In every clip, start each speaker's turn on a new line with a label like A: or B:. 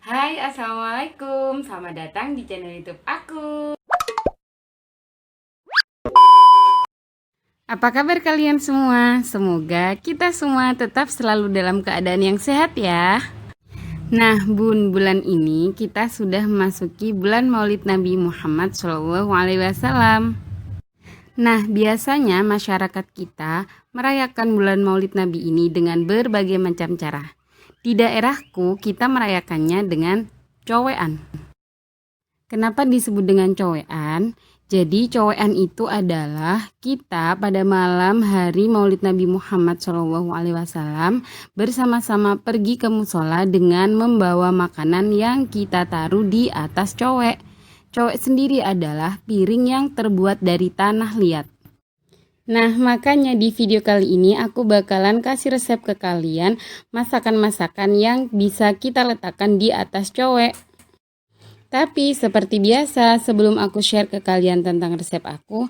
A: Hai, Assalamualaikum. Selamat datang di channel YouTube aku. Apa kabar kalian semua? Semoga kita semua tetap selalu dalam keadaan yang sehat ya. Nah, Bun, bulan ini kita sudah memasuki bulan Maulid Nabi Muhammad SAW. Nah, biasanya masyarakat kita merayakan bulan Maulid Nabi ini dengan berbagai macam cara. Di daerahku, kita merayakannya dengan cowean. Kenapa disebut dengan cowean? Jadi cowean itu adalah kita pada malam hari Maulid Nabi Muhammad SAW bersama-sama pergi ke musola dengan membawa makanan yang kita taruh di atas cowek. Cowek sendiri adalah piring yang terbuat dari tanah liat. Nah, makanya di video kali ini aku bakalan kasih resep ke kalian masakan-masakan yang bisa kita letakkan di atas cowek. Tapi seperti biasa, sebelum aku share ke kalian tentang resep aku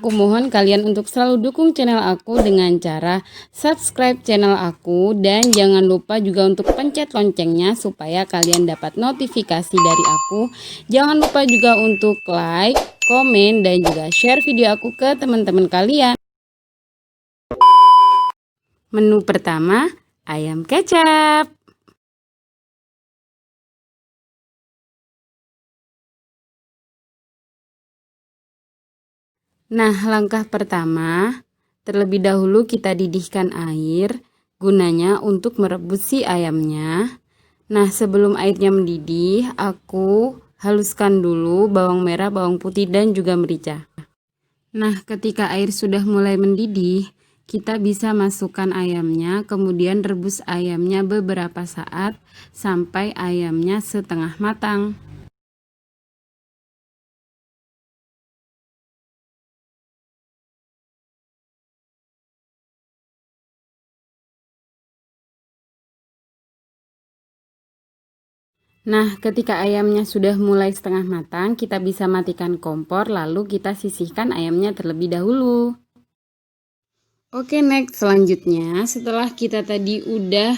A: mohon kalian untuk selalu dukung channel aku dengan cara subscribe channel aku dan jangan lupa juga untuk pencet loncengnya supaya kalian dapat notifikasi dari aku. Jangan lupa juga untuk like, komen, dan juga share video aku ke teman-teman kalian. Menu pertama, ayam kecap. Nah, langkah pertama, terlebih dahulu kita didihkan air, gunanya untuk merebus si ayamnya. Nah, sebelum airnya mendidih, aku haluskan dulu bawang merah, bawang putih, dan juga merica. Nah, ketika air sudah mulai mendidih, kita bisa masukkan ayamnya, kemudian rebus ayamnya beberapa saat sampai ayamnya setengah matang. Nah, ketika ayamnya sudah mulai setengah matang, kita bisa matikan kompor, lalu kita sisihkan ayamnya terlebih dahulu. Oke, next selanjutnya, setelah kita tadi udah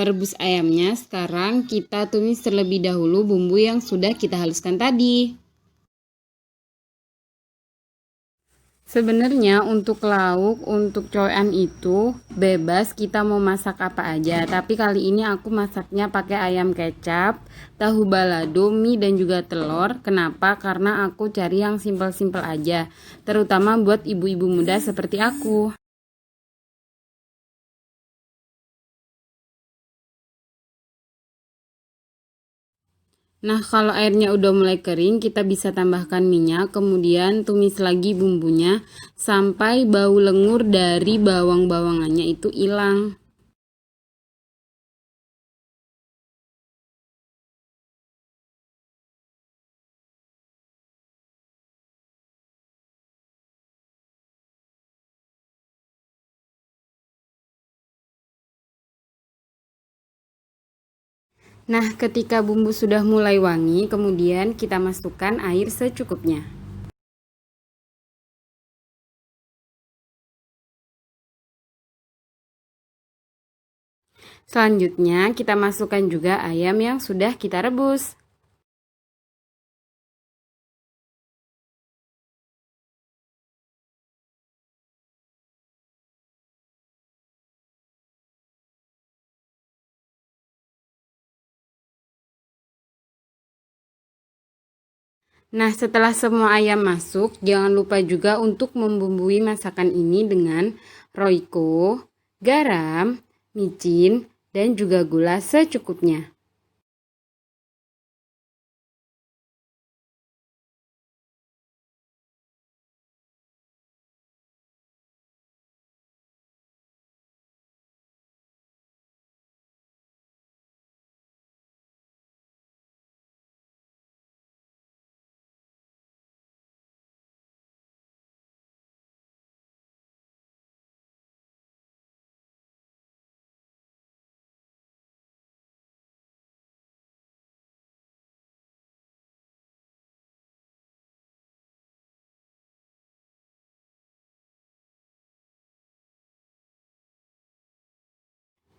A: rebus ayamnya, sekarang kita tumis terlebih dahulu bumbu yang sudah kita haluskan tadi. Sebenarnya untuk lauk, untuk coyan itu bebas kita mau masak apa aja. Tapi kali ini aku masaknya pakai ayam kecap, tahu balado, mie dan juga telur. Kenapa? Karena aku cari yang simpel-simpel aja. Terutama buat ibu-ibu muda seperti aku. Nah, kalau airnya udah mulai kering, kita bisa tambahkan minyak, kemudian tumis lagi bumbunya sampai bau lengur dari bawang-bawangannya itu hilang. Nah, ketika bumbu sudah mulai wangi, kemudian kita masukkan air secukupnya. Selanjutnya, kita masukkan juga ayam yang sudah kita rebus. Nah, setelah semua ayam masuk, jangan lupa juga untuk membumbui masakan ini dengan roiko, garam, micin, dan juga gula secukupnya.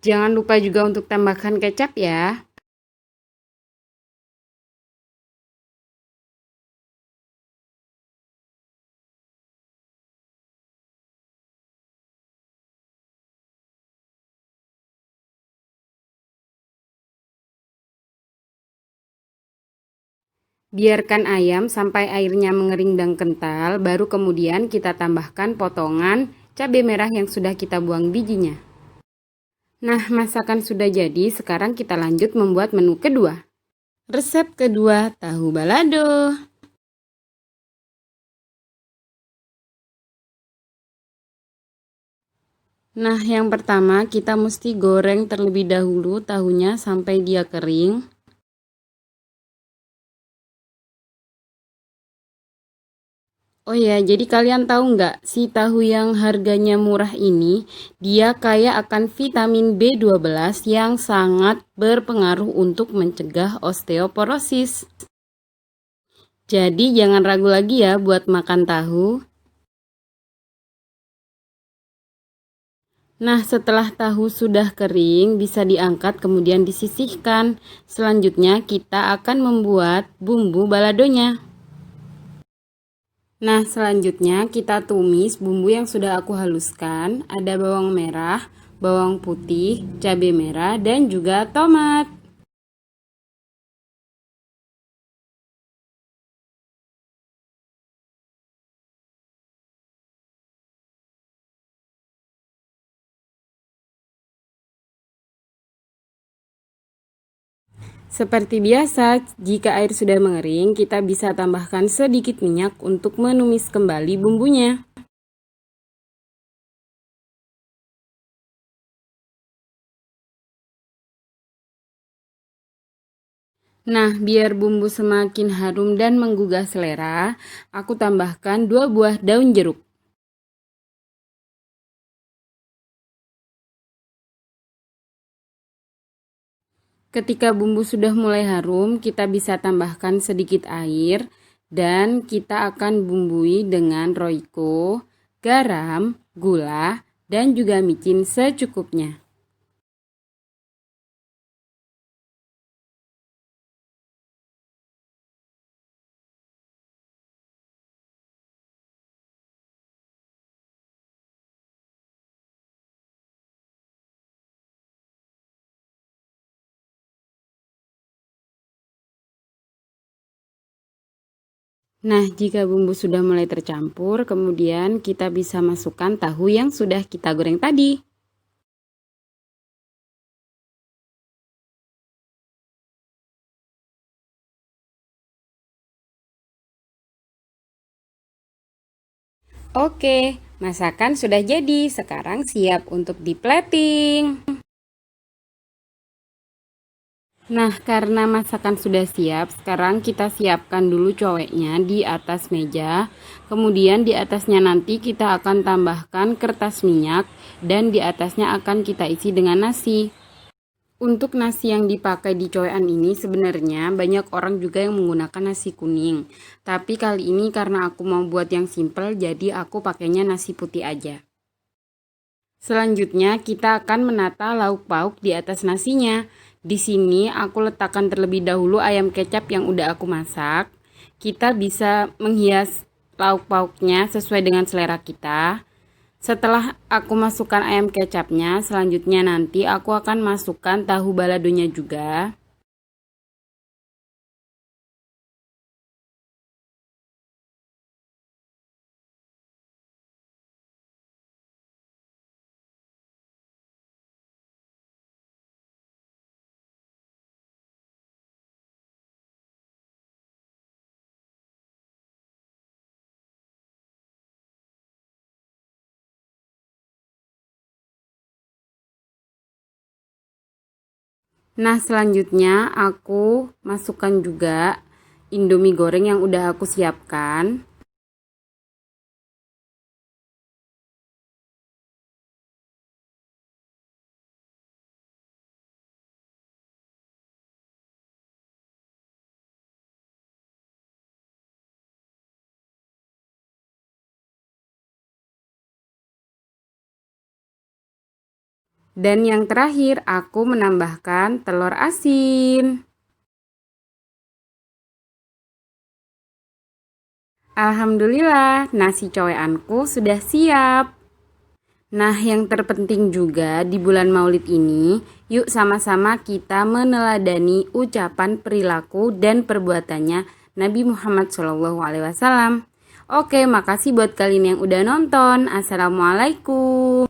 A: Jangan lupa juga untuk tambahkan kecap ya. Biarkan ayam sampai airnya mengering dan kental, baru kemudian kita tambahkan potongan cabai merah yang sudah kita buang bijinya. Nah, masakan sudah jadi, sekarang kita lanjut membuat menu kedua. Resep kedua, tahu balado. Nah, yang pertama kita mesti goreng terlebih dahulu tahunya sampai dia kering. Oh ya, jadi kalian tahu nggak, si tahu yang harganya murah ini, dia kaya akan vitamin B12 yang sangat berpengaruh untuk mencegah osteoporosis. Jadi jangan ragu lagi ya buat makan tahu. Nah, setelah tahu sudah kering, bisa diangkat kemudian disisihkan. Selanjutnya kita akan membuat bumbu baladonya. Nah, selanjutnya kita tumis bumbu yang sudah aku haluskan. Ada bawang merah, bawang putih, cabai merah, dan juga tomat. Seperti biasa, jika air sudah mengering, kita bisa tambahkan sedikit minyak untuk menumis kembali bumbunya. Nah, biar bumbu semakin harum dan menggugah selera, aku tambahkan 2 buah daun jeruk. Ketika bumbu sudah mulai harum, kita bisa tambahkan sedikit air dan kita akan bumbui dengan roiko, garam, gula, dan juga micin secukupnya. Nah, jika bumbu sudah mulai tercampur, kemudian kita bisa masukkan tahu yang sudah kita goreng tadi. Oke, masakan sudah jadi. Sekarang siap untuk di-plating. Nah, karena masakan sudah siap, sekarang kita siapkan dulu coweknya di atas meja. Kemudian di atasnya nanti kita akan tambahkan kertas minyak dan di atasnya akan kita isi dengan nasi. Untuk nasi yang dipakai di cowean ini sebenarnya banyak orang juga yang menggunakan nasi kuning. Tapi kali ini karena aku mau buat yang simple, jadi aku pakainya nasi putih aja. Selanjutnya kita akan menata lauk pauk di atas nasinya. Di sini aku letakkan terlebih dahulu ayam kecap yang udah aku masak. Kita bisa menghias lauk pauknya sesuai dengan selera kita. Setelah aku masukkan ayam kecapnya, selanjutnya nanti aku akan masukkan tahu baladonya juga. Nah, selanjutnya aku masukkan juga Indomie goreng yang udah aku siapkan. Dan yang terakhir, aku menambahkan telur asin. Alhamdulillah, nasi coweanku sudah siap. Nah, yang terpenting juga di bulan Maulid ini, yuk sama-sama kita meneladani ucapan, perilaku, dan perbuatannya Nabi Muhammad SAW. Oke, makasih buat kalian yang udah nonton. Assalamualaikum.